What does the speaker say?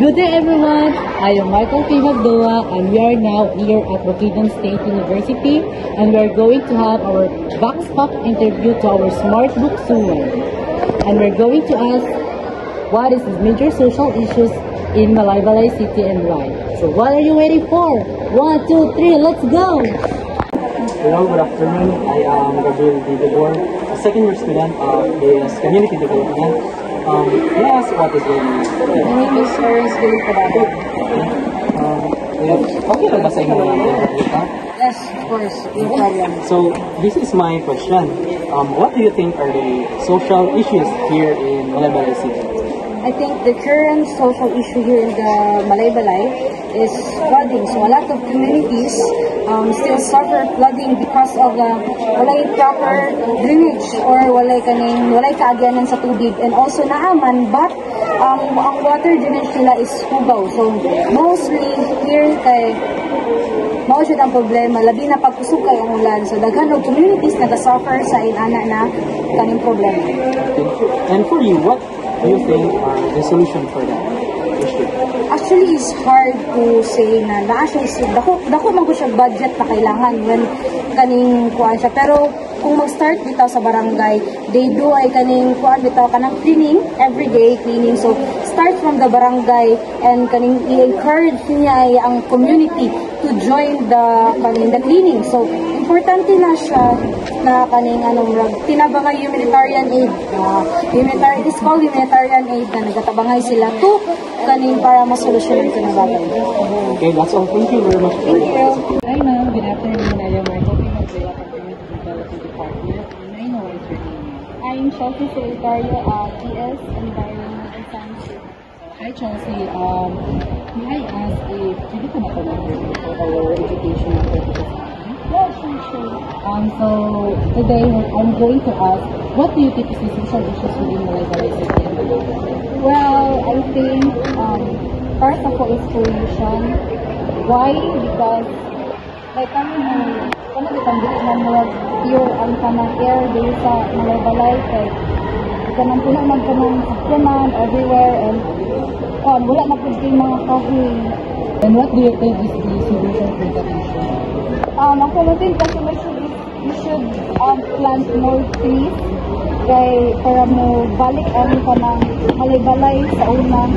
Good day everyone! I am Michael P. Magdoa and we are now here at Bukidnon State University and we are going to have our Vox Pop interview to our Smart Book Suway. And we're going to ask what is the major social issues in Malaybalay City and why. So what are you waiting for? 1, 2, 3, let's go! Hello, good afternoon. I am Gabriel Dibor, a second year student of AS Community Development. May I ask what is your name? My name is Aris Gil Padado. Okay lang ba sa inyo ng interview ka? Yes, of course, no problem. So, this is my question. What do you think are the social issues here in Malaybalay City? I think the current social issue here in the Malaybalay is flooding. So a lot of communities still suffer flooding because of walay proper drainage or walay kaagyanan sa tubig, and also naaman but ang water drainage nila is hubaw. So mostly here kay mao siya ang problema, labi na pagkusog kay ang ulan. So daghan og communities naga-suffer sa inana na kaning problema. And for you, what do you think are the solution for that issue? Actually, it's hard to say na dako man ko siya budget na kailangan when kaning kuan siya. Pero kung mag-start bitaw sa barangay, they do ay kaning kuan bitaw kanang cleaning, everyday cleaning. So start from the barangay and kaning i-encourage niya ay ang community to join the cleaning. So importante na siya na kaning tinabangay humanitarian aid. It's called humanitarian aid na nagatabangay sila to kaning para masolusyonan ito ng bagay. Okay, that's all. Thank you very much. Thank you. Hi ma'am, good afternoon. I am Michael P. Magdoa from the Community Development Department. May I know what is your name? I'm Chelsea Secretario at TS Environment and Science. Hi Chelsea, may I ask if pwede ka matanong for our educational purposes? Yes, sure. So today I'm going to ask, what do you think is the social issues within Malaybalay City? Well, I think first of all is pollution. Why? Because like kami ditambit na mga pure ang kanang air dito sa Malaybalay kay kanang puno man kanang sakyanan everywhere and wala na pud kay mga kahoy. And what do you think is the solution for that issue? Ako think kasi we should plant more trees kay para mo balik ang kanang Malaybalay sa una.